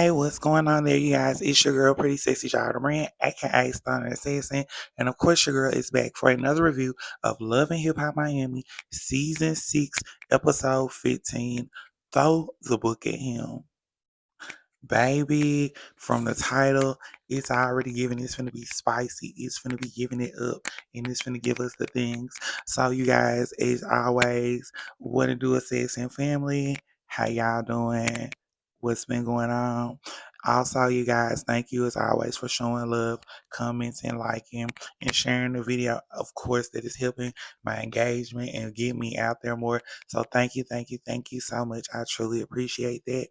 Hey, what's going on there, you guys? It's your girl, Pretty Sexy Jada Brand, aka Stunner Assassin. And of course, your girl is back for another review of Love and Hip Hop Miami, Season 6, Episode 15. Throw the book at him. Baby, from the title, it's already giving it's gonna be spicy. It's gonna be giving it up and it's gonna give us the things. So you guys, as always, what to do, Assassin family? How y'all doing? What's been going on? Also, you guys, thank you as always for showing love, commenting, liking, and sharing the video. Of course, that is helping my engagement and get me out there more. So thank you so much. I truly appreciate that.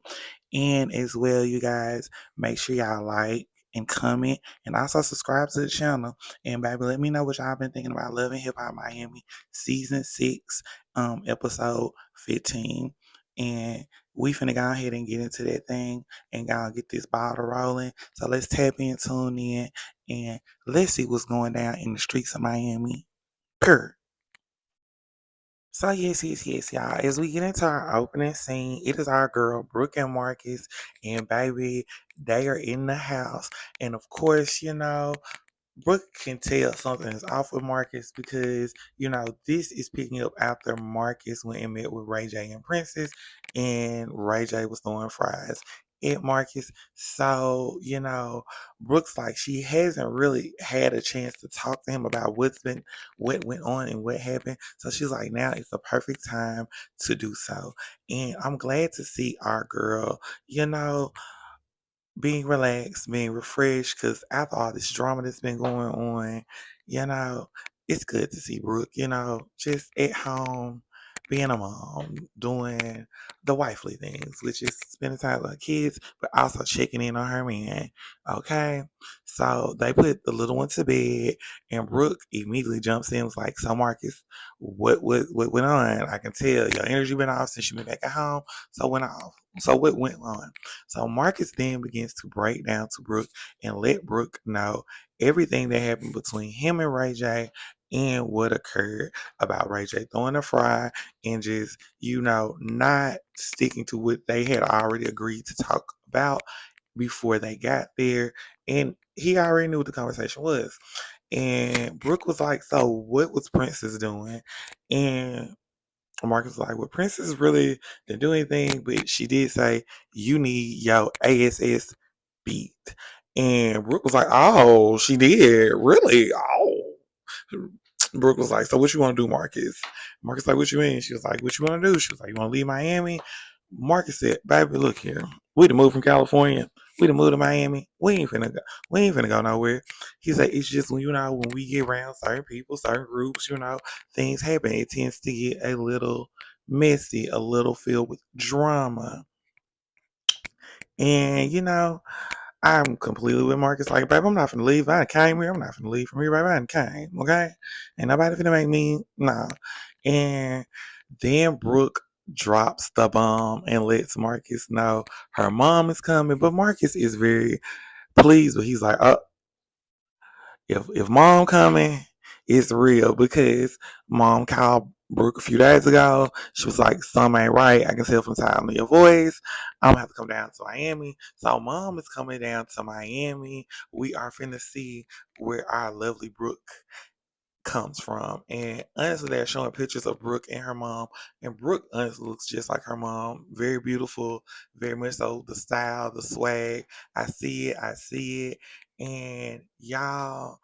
And as well, you guys, make sure y'all like and comment and also subscribe to the channel. And baby, let me know what y'all been thinking about Love and Hip Hop Miami Season 6, episode 15. And we finna go ahead and get into that thing and go and get this bottle rolling. So let's tap in, tune in, and let's see what's going down in the streets of Miami. Per. So y'all. As we get into our opening scene, it is our girl Brooke and Marcus, and baby, they are in the house, and of course, Brooke can tell something is off with Marcus because, this is picking up after Marcus went and met with Ray J and Princess, and Ray J was throwing fries at Marcus. So, Brooke's like she hasn't really had a chance to talk to him about what went on and what happened. So she's like, now is the perfect time to do so. And I'm glad to see our girl, being relaxed, being refreshed, because after all this drama that's been going on, you know, it's good to see Brooke, just at home, being a mom, doing the wifely things, which is spending time with her kids, but also checking in on her man. Okay. So they put the little one to bed, and Brooke immediately jumps in and was like, so Marcus, what went on? I can tell your energy been off since you been back at home. So went off. So what went on? So Marcus then begins to break down to Brooke and let Brooke know everything that happened between him and Ray J and what occurred about Ray J throwing a fry and just, not sticking to what they had already agreed to talk about before they got there. And he already knew what the conversation was. And Brooke was like, so what was Princess doing? And Marcus was like, well, Princess really didn't do anything, but she did say, you need your ASS beat. And Brooke was like, oh, she did? Really? Oh. Brooke was like, so what you want to do, Marcus? Marcus like, what you mean? She was like, what you want to do? She was like, you want to leave Miami? Marcus said, baby, look here. We done moved from California. We done moved to Miami. We ain't finna go nowhere. He said, it's just when we get around certain people, certain groups, things happen. It tends to get a little messy, a little filled with drama. And, I'm completely with Marcus. Like, babe, I'm not finna leave. I came here. I'm not finna leave from here, baby. I came, okay? Ain't nobody finna make me, no. And then Brooke drops the bomb and lets Marcus know her mom is coming. But Marcus is very pleased, but he's like, oh, if mom coming, it's real because mom called Brooke a few days ago. She was like, something ain't right. I can tell from the time of your voice. I'm gonna have to come down to Miami. So mom is coming down to Miami. We are finna see where our lovely Brooke comes from. And honestly, they're showing pictures of Brooke and her mom. And Brooke honestly looks just like her mom. Very beautiful, very much so the style, the swag. I see it, I see it. And y'all,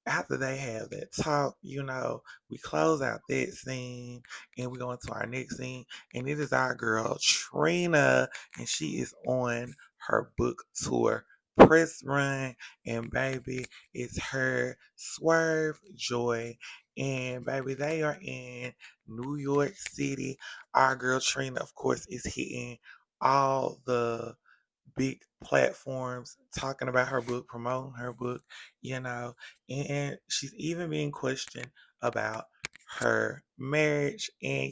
after they have that talk, we close out that scene and we go into our next scene. And it is our girl Trina, and she is on her book tour press run. And baby, it's her Swerve Joy. And baby, they are in New York City. Our girl Trina, of course, is hitting all the big platforms talking about her book, promoting her book, and she's even being questioned about her marriage. And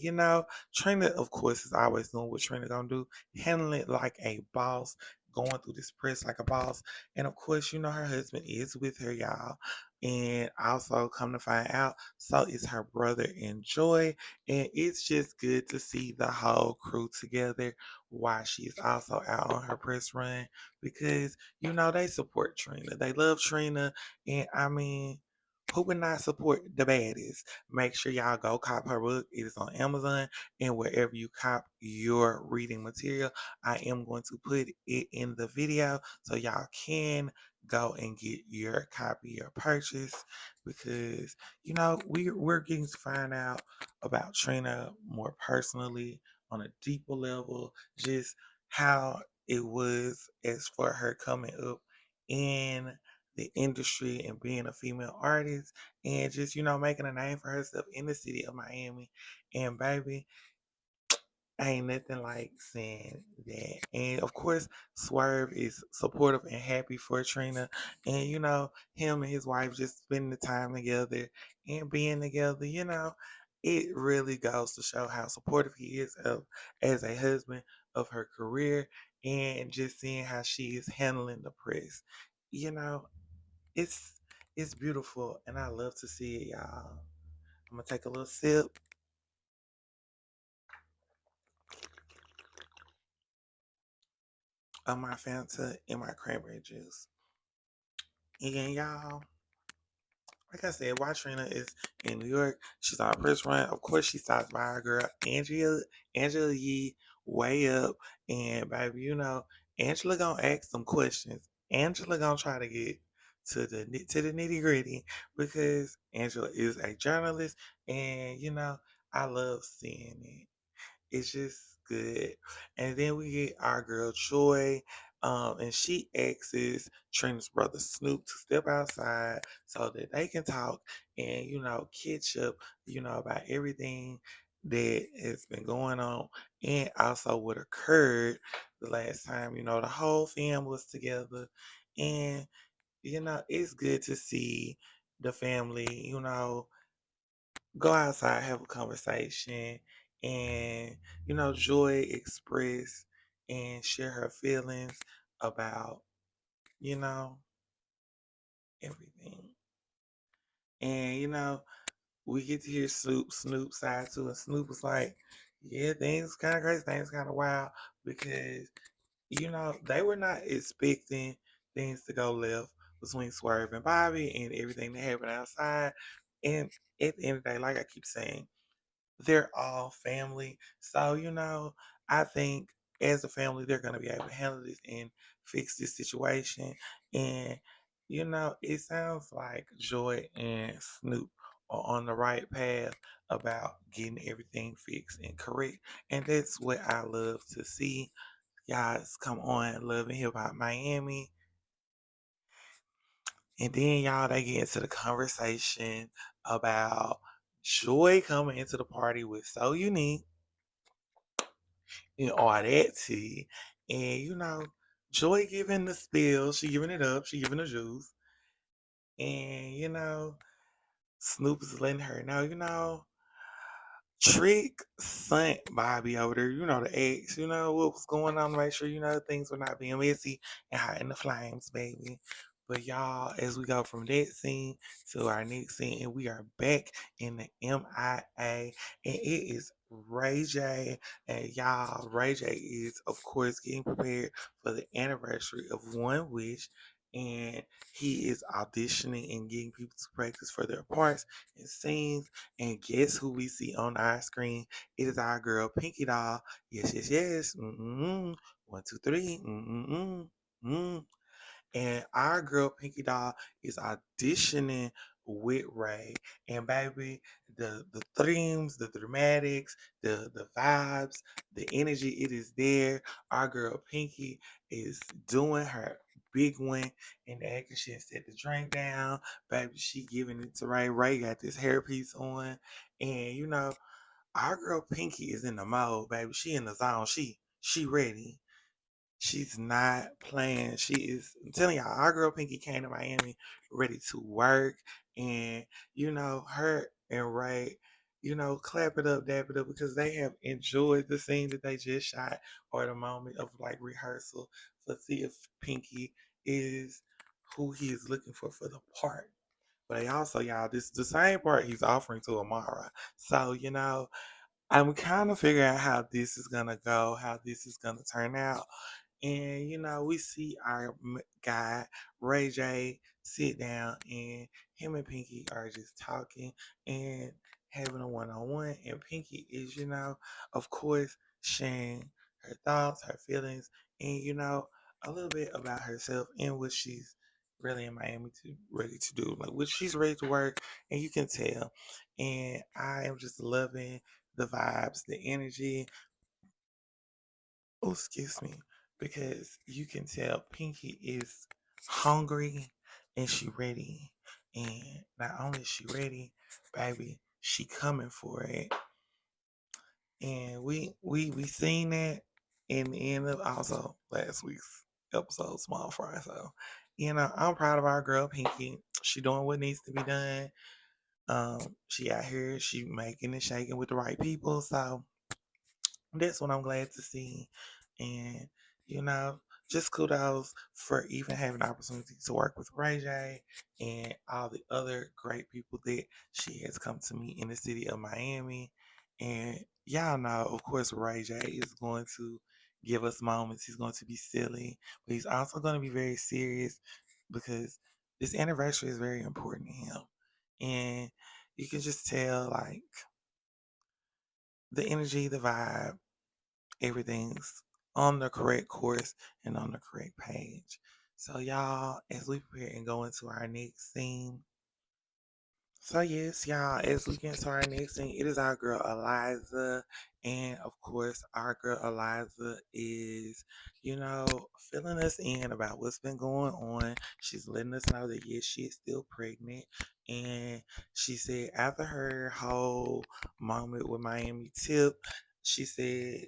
Trina, of course, is always doing what Trina gonna do, handling it like a boss, going through this press like a boss. And of course, her husband is with her, y'all. And also, come to find out, so is her brother in Joy. And it's just good to see the whole crew together while she's also out on her press run because, they support Trina. They love Trina. And I mean, who would not support the baddies? Make sure y'all go cop her book. It is on Amazon and wherever you cop your reading material. I am going to put it in the video so y'all can go and get your copy or purchase because we're getting to find out about Trina more personally on a deeper level, just how it was as for her coming up in the industry and being a female artist and just making a name for herself in the city of Miami. And baby, ain't nothing like saying that. And of course, Swerve is supportive and happy for Trina. And him and his wife just spending the time together and being together, it really goes to show how supportive he is of as a husband of her career and just seeing how she is handling the press. You know, it's it's beautiful and I love to see it, y'all. I'm gonna take a little sip of my Fanta and my cranberry juice. And y'all, like I said, while Trina is in New York, she's on a press run. Of course, she stops by her girl Angela Yee, way up, and baby, Angela gonna ask some questions. Angela gonna try to get to the nitty gritty because Angela is a journalist, and I love seeing it. It's just good. And then we get our girl Joy, and she asks Trina's brother Snoop to step outside so that they can talk and catch up, about everything that has been going on and also what occurred the last time. The whole fam was together, and it's good to see the family. Go outside, have a conversation, and Joy express and share her feelings about you know everything. And we get to hear Snoop side too, and Snoop was like, "Yeah, things kind of crazy, things kind of wild because they were not expecting things to go left between Swerve and Bobby and everything that happened outside." And at the end of the day, like I keep saying, they're all family. So, I think as a family, they're going to be able to handle this and fix this situation. And, it sounds like Joy and Snoop are on the right path about getting everything fixed and correct. And that's what I love to see. Guys, come on, Love and Hip Hop Miami. And then y'all they get into the conversation about Joy coming into the party with So Unique and all that tea. And Joy giving the spill, she giving it up, she giving the juice. And Snoop is letting her know, Trick sent Bobby over there, the ex, what was going on to make sure, things were not being messy and hot in the flames, baby. But y'all, as we go from that scene to our next scene, and we are back in the MIA, and it is Ray J. And y'all, Ray J is, of course, getting prepared for the anniversary of One Wish. And he is auditioning and getting people to practice for their parts and scenes. And guess who we see on our screen? It is our girl Pinky Doll. Yes, yes, yes. Mm-mm. One, two, three. Mm-mm. Mm. And our girl Pinky Doll is auditioning with Ray. And baby, the themes, the dramatics, the vibes, the energy, it is there. Our girl Pinky is doing her big one in the action. She set the drink down. Baby, she giving it to Ray. Ray got this hairpiece on. And our girl Pinky is in the mode, baby. She in the zone. She ready. She's not playing. She is. I'm telling y'all, our girl Pinky came to Miami ready to work, and her and Ray. clap it up, dab it up because they have enjoyed the scene that they just shot or the moment of like rehearsal. So see if Pinky is who he is looking for the part. But they also, y'all, this is the same part he's offering to Amara. So, I'm kind of figuring out how this is gonna go, how this is gonna turn out. And we see our guy Ray J sit down, and him and Pinky are just talking and having a one-on-one. And Pinky is, of course, sharing her thoughts, her feelings, and a little bit about herself and what she's really in Miami to ready to do, like what she's ready to work, and you can tell. And I am just loving the vibes, the energy. Oh, excuse me, because you can tell Pinky is hungry and she ready. And not only is she ready, baby, she coming for it. And we seen that in the end of also last week's episode, Small Fry. So, I'm proud of our girl Pinky. She doing what needs to be done. She out here, she making and shaking with the right people. So that's what I'm glad to see. And, you know, just kudos for even having the opportunity to work with Ray J and all the other great people that she has come to meet in the city of Miami. And y'all know, of course, Ray J is going to give us moments. He's going to be silly, but he's also going to be very serious because this anniversary is very important to him. And you can just tell, like, the energy, the vibe, everything's on the correct course and on the correct page. So, y'all, as we prepare and go into our next scene, so yes, y'all, as we get into our next scene, it is our girl Eliza. And of course, our girl Eliza is, filling us in about what's been going on. She's letting us know that yes, she is still pregnant. And she said after her whole moment with Miami Tip, she said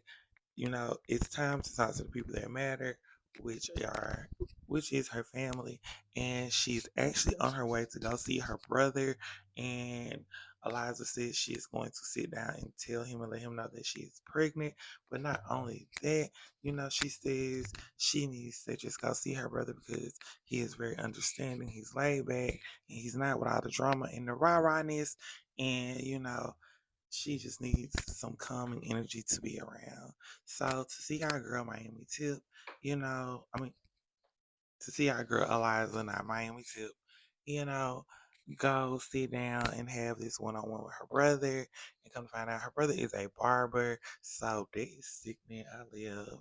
it's time to talk to the people that matter, which are which is her family. And she's actually on her way to go see her brother. And Eliza says she is going to sit down and tell him and let him know that she is pregnant. But not only that, she says she needs to just go see her brother because he is very understanding. He's laid back and he's not with all the drama and the rah-rahness. And she just needs some calming energy to be around. So to see our girl Miami Tip, to see our girl Eliza and our Miami Tip, you know, go sit down and have this one-on-one with her brother, and come to find out her brother is a barber. So that is sickening. I live.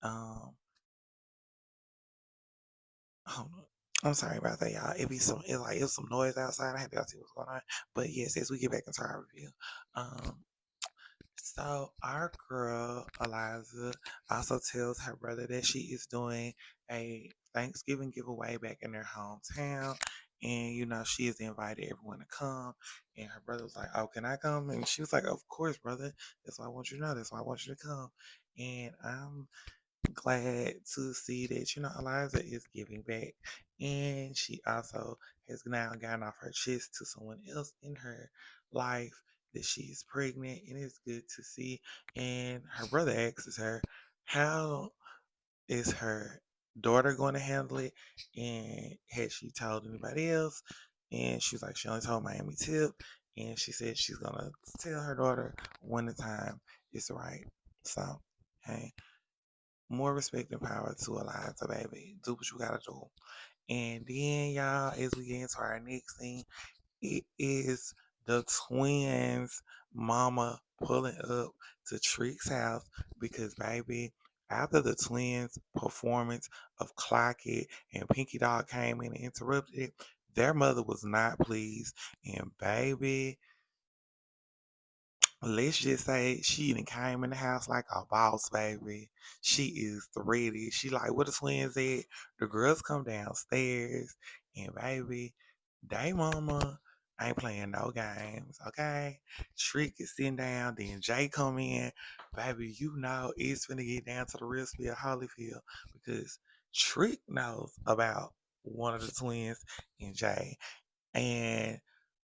Um, hold on. I'm sorry about that, y'all. It's some noise outside. I had to go see what's going on. But yes, as we get back into our review, um, so our girl Eliza also tells her brother that she is doing a Thanksgiving giveaway back in their hometown. And she has invited everyone to come. And her brother was like, "Oh, can I come?" And she was like, "Of course, brother. That's why I want you to know. That's why I want you to come." And I'm glad to see that Eliza is giving back, and she also has now gotten off her chest to someone else in her life that she's pregnant, and it's good to see. And her brother asks her, how is her daughter going to handle it, and has she told anybody else? And she's like, she only told Miami Tip, and she said she's gonna tell her daughter when the time is right. So hey, more respect and power to Eliza, baby. Do what you gotta do. And then, y'all, as we get into our next scene, it is the twins' mama pulling up to Treek's house because, baby, after the twins' performance of Clock It and Pinky Dog came in and interrupted it, their mother was not pleased. And, baby, let's just say she done came in the house like a boss, baby. She is ready. She like, where the twins at? The girls come downstairs, and baby, they mama ain't playing no games, okay? Trick is sitting down, then Jay come in. Baby, it's finna get down to the real spill Holyfield because Trick knows about one of the twins and Jay. And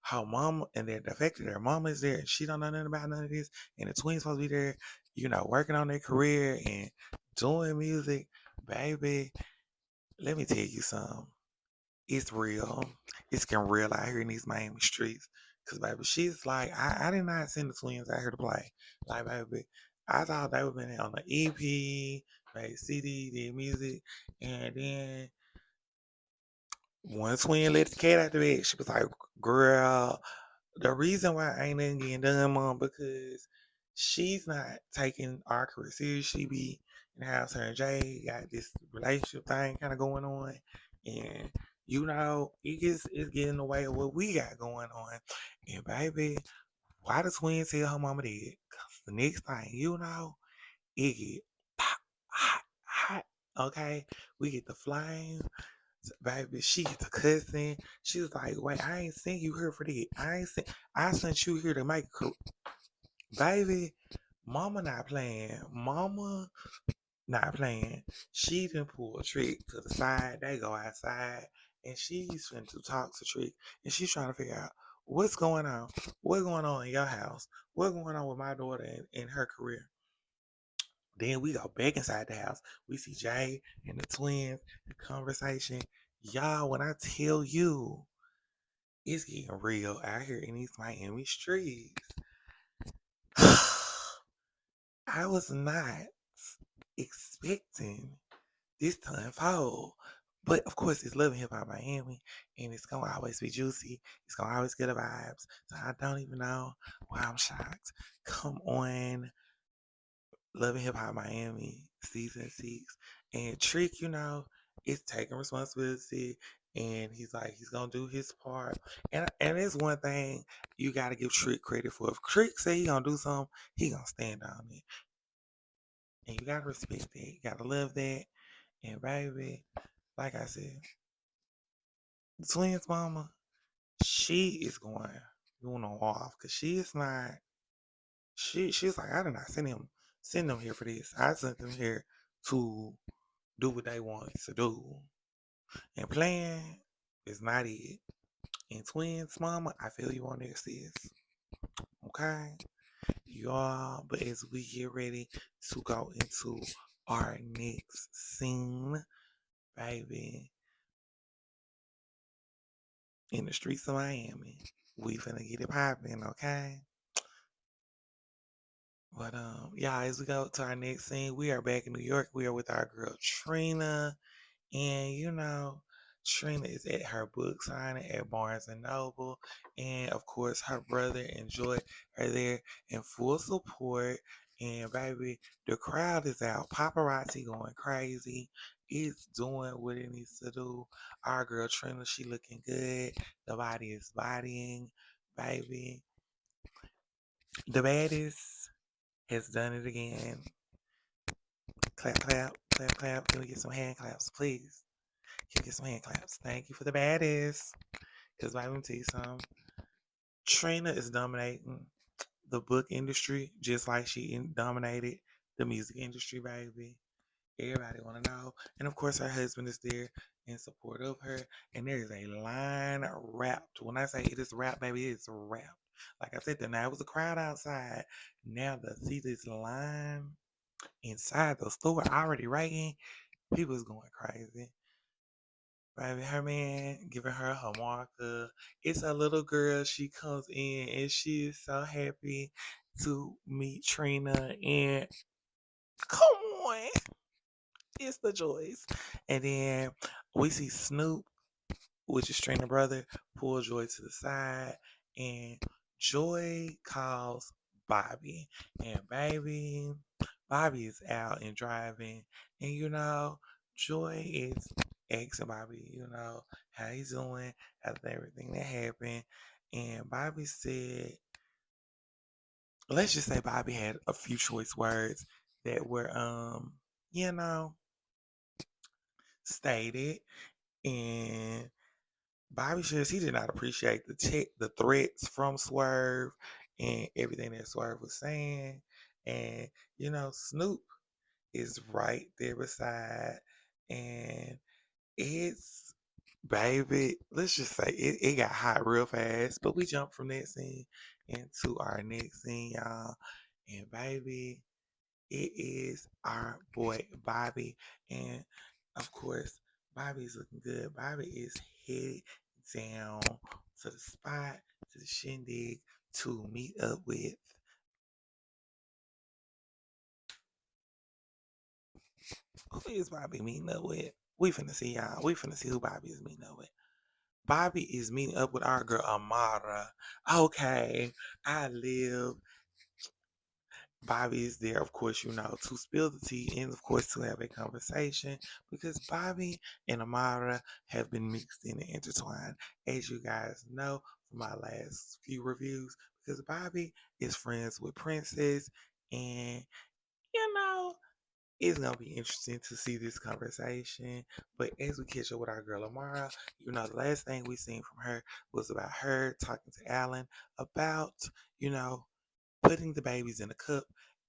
her mama, and then the fact that their mama is there and she don't know nothing about none of this, and the twins supposed to be there, working on their career and doing music, baby. Let me tell you something. It's real. It's getting real out here in these Miami streets. Cause baby, she's like, I did not send the twins out here to play. Like, baby, I thought they would been on the EP, made CD, did music, and then one twin let the cat out the bag. She was like, girl, the reason why I ain't nothing getting done, mom, because she's not taking our career serious. She be in the house, her and Jay got this relationship thing kind of going on. And, it's getting in the way of what we got going on. And, baby, why the twins tell her mama did? Because the next thing it get pop, hot, hot. Okay? We get the flame. Baby, she get the cussing. She was like, wait, I ain't sent you here for that. I sent you here to make baby, mama not playing. Mama not playing. She didn't pull a trick to the side. They go outside and she's finna to talk to Trick. And she's trying to figure out what's going on. What's going on in your house? What's going on with my daughter and her career? Then we go back inside the house. We see Jay and the twins, the conversation. Y'all, when I tell you, it's getting real out here in these Miami streets. I was not expecting this to unfold. But of course, it's Love and Hip Hop Miami, and it's gonna always be juicy. It's gonna always get the vibes. So I don't even know why I'm shocked. Come on, Love and Hip Hop Miami season 6, and Trick, is taking responsibility, and he's like he's gonna do his part. And it's one thing you gotta give Trick credit for. If Trick say he gonna do something, he gonna stand on it, and you gotta respect that. You gotta love that. And baby, like I said, the twins mama, she is going on off because she is not. She's like, I did not send them here for this. I sent them here to do what they want to do. And playing is not it. And twins, mama, I feel you on there, sis. Okay? Y'all, but as we get ready to go into our next scene, baby, in the streets of Miami, we finna get it popping, okay? But yeah, as we go to our next scene, we are back in New York. We are with our girl Trina. And Trina is at her book signing at Barnes and Noble. And of course, her brother and Joy are there in full support. And baby, the crowd is out. Paparazzi going crazy. It's doing what it needs to do. Our girl Trina, she looking good. The body is bodying, baby. The baddest has done it again. Clap, clap, clap, clap. Can we get some hand claps, please? Can we get some hand claps? Thank you for the baddest. Because let me tell you something. Trina is dominating the book industry just like she dominated the music industry, baby. Everybody want to know. And of course, her husband is there in support of her. And there is a line wrapped. When I say it is wrapped, baby, it's wrapped. Like I said, now it was a crowd outside. Now to see this line inside the store already writing, people's going crazy. Baby, her man giving her marker. It's a little girl. She comes in and she is so happy to meet Trina. And come on, it's the Joyce. And then we see Snoop, which is Trina's brother, pull Joy to the side. And Joy calls Bobby. And baby, Bobby is out and driving. And Joy is asking Bobby, how he's doing after everything that happened. And Bobby said, let's just say Bobby had a few choice words that were, you know, stated. And Bobby says he did not appreciate the threats from Swerve and everything that Swerve was saying. And, Snoop is right there beside. And it's baby, let's just say it got hot real fast, but we jumped from that scene into our next scene, y'all. And baby, it is our boy Bobby. And of course, Bobby's looking good. Bobby is headed down to the spot, to the shindig, to meet up with. Who is Bobby meeting up with? We finna see y'all. We finna see who Bobby is meeting up with. Bobby is meeting up with our girl Amara. Okay, I live. Bobby is there, of course, to spill the tea and, of course, to have a conversation because Bobby and Amara have been mixed in and intertwined, as you guys know from my last few reviews, because Bobby is friends with Princess, and, you know, it's gonna be interesting to see this conversation. But as we catch up with our girl Amara, the last thing we seen from her was about her talking to Alan about, you know, putting the babies in a cup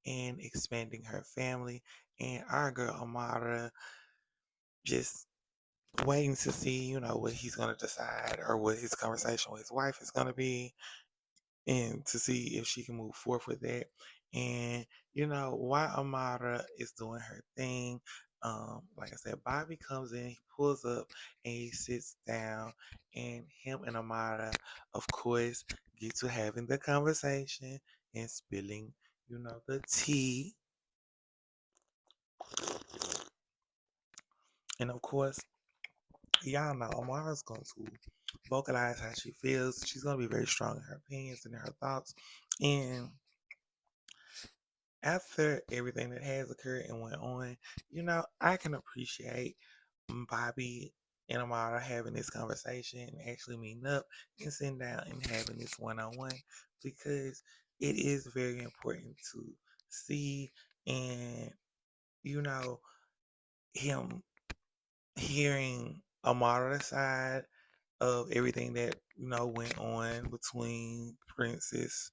and expanding her family. And our girl Amara just waiting to see, what he's gonna decide or what his conversation with his wife is gonna be and to see if she can move forward with that. And while Amara is doing her thing, like I said, Bobby comes in, he pulls up, and he sits down, and him and Amara, of course, get to having the conversation and spilling, the tea. And of course, y'all know Amara's going to vocalize how she feels. She's going to be very strong in her opinions and her thoughts. And after everything that has occurred and went on, I can appreciate Bobby and Amara having this conversation and actually meeting up and sitting down and having this one on one because it is very important to see and, you know, him hearing Amara's side of everything that went on between Princess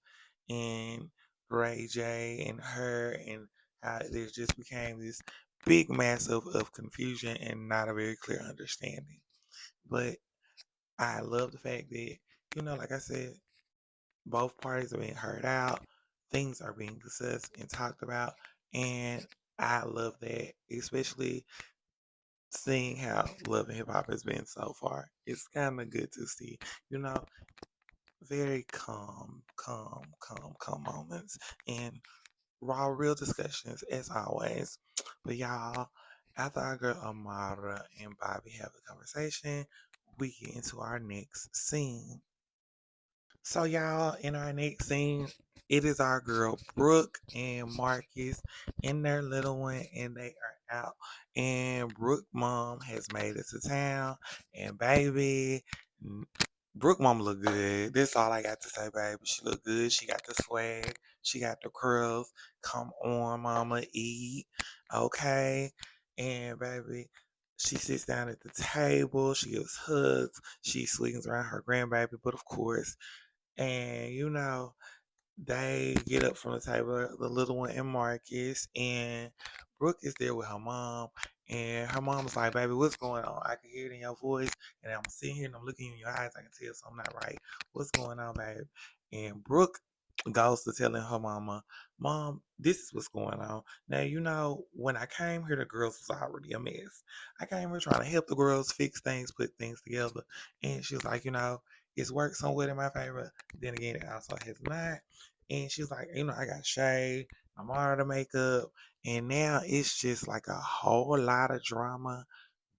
and Ray J and her, and how there just became this big mass of confusion and not a very clear understanding. But I love the fact that like I said, both parties are being heard out, things are being discussed and talked about, and I love that, especially seeing how Love and Hip Hop has been so far. It's kind of good to see, you know, very calm moments and raw, real discussions as always. But y'all, after our girl Amara and Bobby have a conversation, we get into our next scene. So y'all, in our next scene, it is our girl Brooke and Marcus and their little one, and they are out. And Brooke mom has made it to town, and baby, Brooke mom look good. That's all I got to say, baby. She look good. She got the swag. She got the curls. Come on, mama, eat. Okay. And baby, she sits down at the table. She gives hugs. She swings around her grandbaby. But of course, and they get up from the table, the little one and Marcus, and Brooke is there with her mom. And her mom's like, baby, what's going on? I can hear it in your voice. And I'm sitting here and I'm looking in your eyes. I can tell something not right. What's going on, babe? And Brooke goes to telling her mama, Mom, this is what's going on. Now, when I came here, the girls was already a mess. I came here trying to help the girls fix things, put things together. And she was like, it's worked somewhat in my favor. Then again, it also has not. And she's like, I got shade, I'm out of the makeup, and now it's just like a whole lot of drama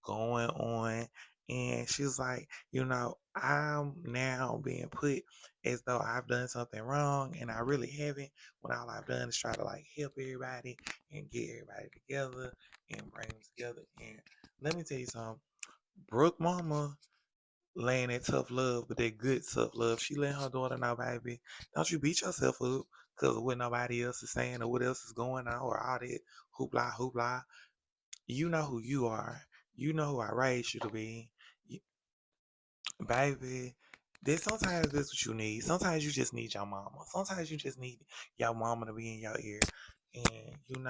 going on. And she's like, I'm now being put as though I've done something wrong, and I really haven't. When all I've done is try to like help everybody and get everybody together and bring them together. And let me tell you something, Brooke Mama laying that tough love, but that good tough love. She letting her daughter know, baby, don't you beat yourself up because of what nobody else is saying or what else is going on or all that hoopla hoopla. You know who you are. You know who I raised you to be. Baby, sometimes that's what you need. Sometimes you just need your mama. Sometimes you just need your mama to be in your ear. And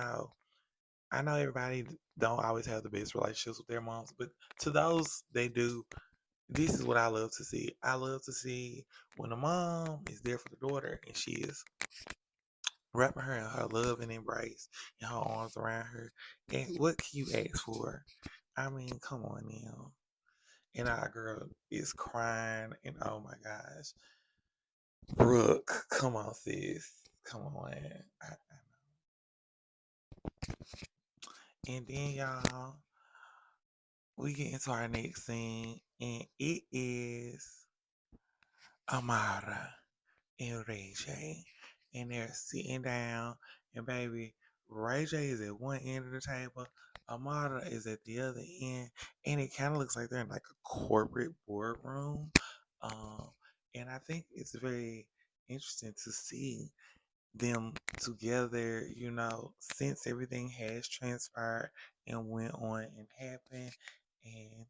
I know everybody don't always have the best relationships with their moms, but to those they do, this is what I love to see. I love to see when a mom is there for the daughter and she is wrapping her in her love and embrace and her arms around her. And what can you ask for? I mean, come on now. And our girl is crying, and oh my gosh, Brooke, come on, sis, come on. And then y'all, we get into our next scene, and it is Amara and Ray J, and they're sitting down, and baby, Ray J is at one end of the table, Amara is at the other end, and it kind of looks like they're in like a corporate boardroom. Um, and I think it's very interesting to see them together, since everything has transpired and went on and happened. And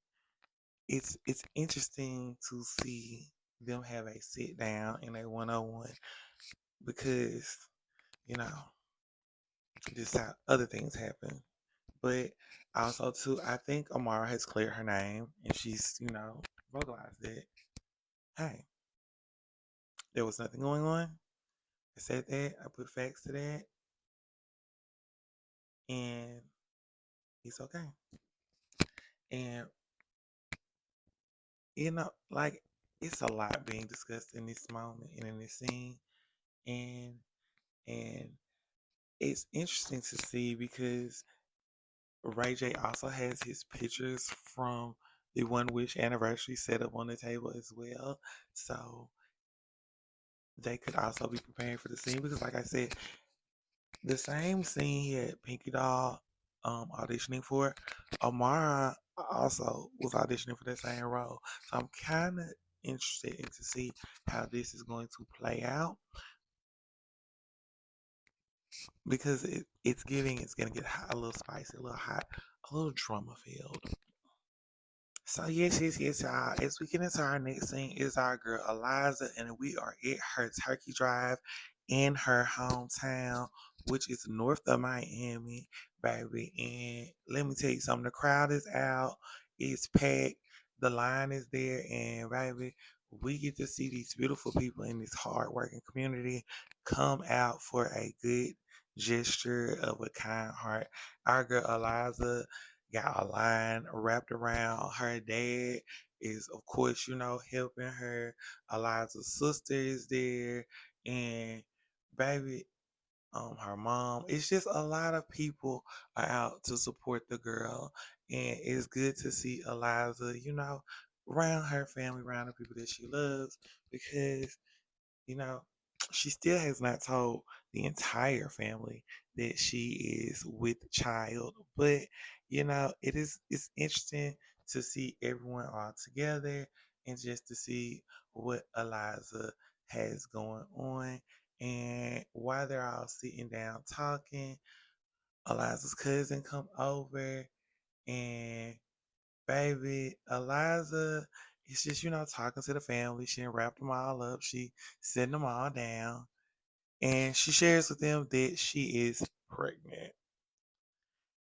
it's interesting to see them have a sit down and a 101 because, you know, just how other things happen. But also too, I think Amara has cleared her name and she's, vocalized it. Hey, there was nothing going on. I said that, I put facts to that, and it's okay. And like it's a lot being discussed in this moment and in this scene, and and it's interesting to see because Ray J also has his pictures from the One Wish anniversary set up on the table as well. So they could also be preparing for the scene because, like I said, the same scene he had Pinky Doll auditioning for, Amara also was auditioning for the same role. So I'm kind of interested in to see how this is going to play out because it's gonna get hot, a little spicy, a little hot, a little drama filled. So yes, y'all. As we get into our next scene is our girl Eliza, and we are at her turkey drive in her hometown, which is north of Miami, baby. And let me tell you something, the crowd is out, it's packed, the line is there, and baby, we get to see these beautiful people in this hardworking community come out for a good gesture of a kind heart. Our girl Eliza got a line wrapped around her dad is of course helping her. Eliza's sister is there, and baby, her mom, it's just a lot of people are out to support the girl, and it's good to see Eliza around her family, around the people that she loves, because you know, she still has not told the entire family that she is with child. But it's interesting to see everyone all together and just to see what Eliza has going on. And while they're all sitting down talking, Eliza's cousin come over, and baby, Eliza is just, talking to the family. She done wrapped them all up. She sitting them all down. And she shares with them that she is pregnant.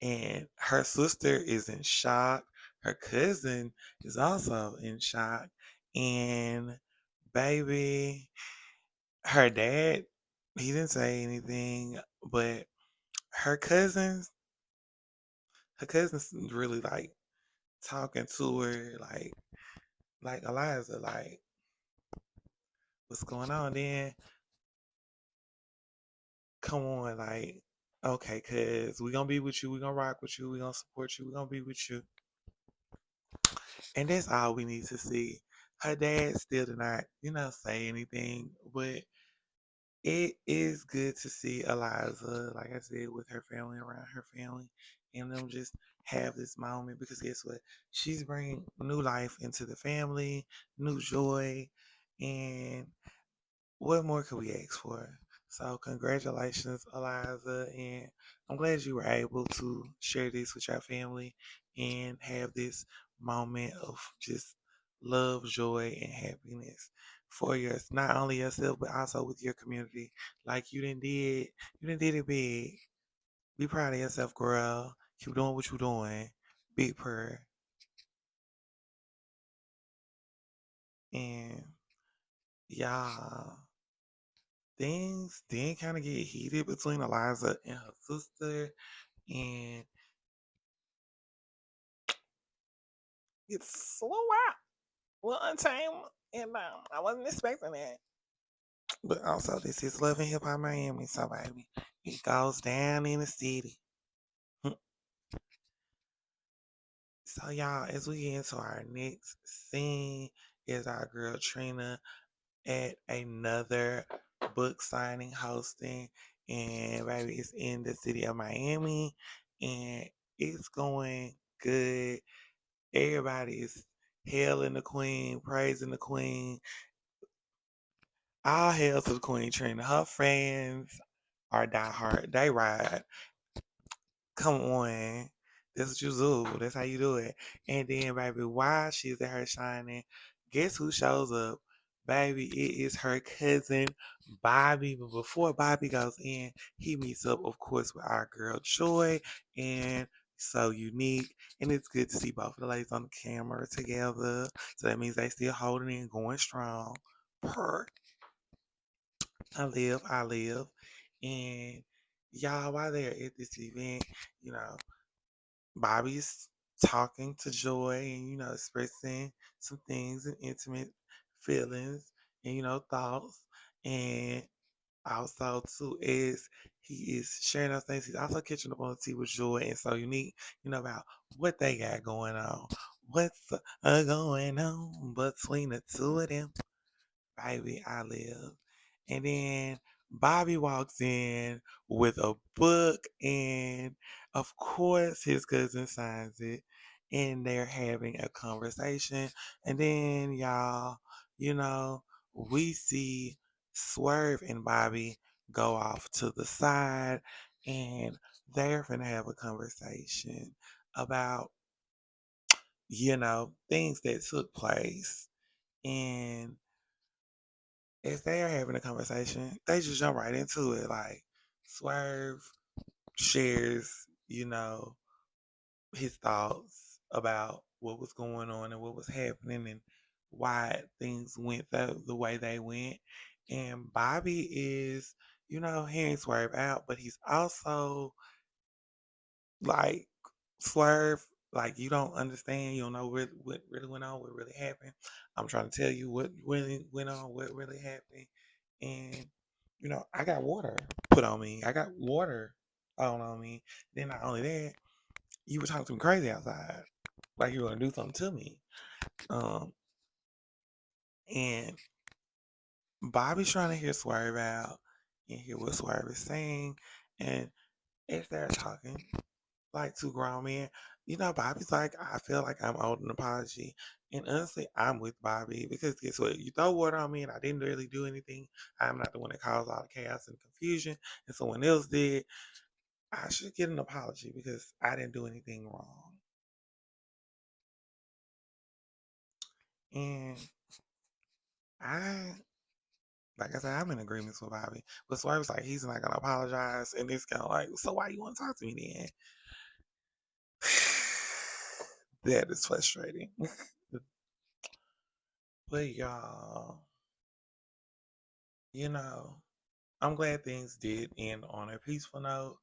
And her sister is in shock. Her cousin is also in shock. And baby, her dad, he didn't say anything, but her cousins, her cousins really like talking to her like Eliza, like, what's going on? Then come on, like, okay, cuz we gonna be with you, we gonna rock with you, we gonna support you, we gonna be with you. And that's all we need to see. Her dad still did not, say anything, but it is good to see Eliza, like I said, with her family, around her family, and them just have this moment because guess what? She's bringing new life into the family, new joy, and what more could we ask for? So, congratulations, Eliza, and I'm glad you were able to share this with your family and have this moment of just love, joy, and happiness for not only yourself but also with your community. Like you didn't did it big. Be proud of yourself, girl. Keep doing what you're doing. Big prayer. And y'all, things did kind of get heated between Eliza and her sister, and it's a little wild, a little untamed, and I wasn't expecting that. But also, this is Love and Hip Hop Miami, so baby, it goes down in the city. So, y'all, as we get into our next scene, is our girl Trina at another book signing hosting, and baby, it's in the city of Miami, and it's going good. Everybody is hailing the queen, praising the queen. All hail to the queen Trina. Her fans are diehard. They ride. Come on. That's what you do. That's how you do it. And then, baby, while she's at her shining, guess who shows up? Baby, it is her cousin, Bobby. But before Bobby goes in, he meets up, of course, with our girl, Joy. And so unique. And it's good to see both of the ladies on the camera together. So that means they still holding in, going strong. Per I live. And y'all, while they're at this event, you know, Bobby's talking to Joy and, expressing some things and intimate feelings and, thoughts. And also, too, as he is sharing those things, he's also catching up on the tea with Joy and So Unique, about what they got going on. What's going on between the two of them? Baby, I live. And then Bobby walks in with a book, and of course, his cousin signs it, and they're having a conversation. And then, y'all, you know, we see Swerve and Bobby go off to the side, and they're going to have a conversation about, things that took place. And as they are having a conversation, they just jump right into it. Like Swerve shares, his thoughts about what was going on and what was happening and why things went the way they went. And Bobby is, hearing Swerve out, but he's also like Swerve, like you don't understand, you don't know what really went on, what really happened. I'm trying to tell you what really went on, what really happened. And, I got water put on me. I got water on me. Then not only that, you were talking to me crazy outside. Like you were gonna do something to me. Um and Bobby's trying to hear Swerve out and hear what Swerve is saying. And as they're talking, like two grown men. Bobby's like, I feel like I'm owed an apology. And honestly, I'm with Bobby because guess what? You throw water on me and I didn't really do anything. I'm not the one that caused all the chaos and confusion. And someone else did. I should get an apology because I didn't do anything wrong. And I, like I said, I'm in agreement with Bobby. But Swerve's like, he's not going to apologize. And it's kind of like, so why you want to talk to me then? That is frustrating. But y'all, you know, I'm glad things did end on a peaceful note.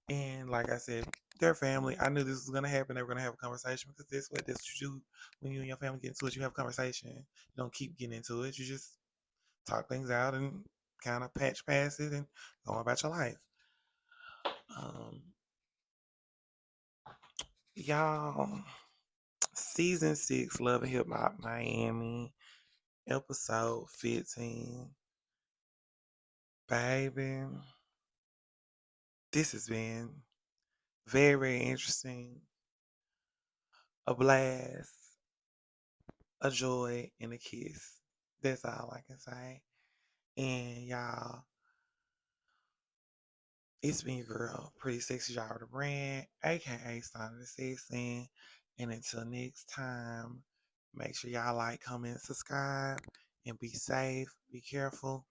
And like I said, their family, I knew this was gonna happen. They were gonna have a conversation because that's what you do when you and your family get into it. You have a conversation. You don't keep getting into it. You just talk things out and kind of patch past it and go on about your life. Um, y'all, season 6, Love and Hip Hop Miami, episode 15. Baby, this has been very, very interesting. A blast, a joy, and a kiss. That's all I can say. And y'all, it's been your girl, Pretty Sexy Jara the Brand, aka Stunner the Sexy. And until next time, make sure y'all like, comment, subscribe, and be safe, be careful.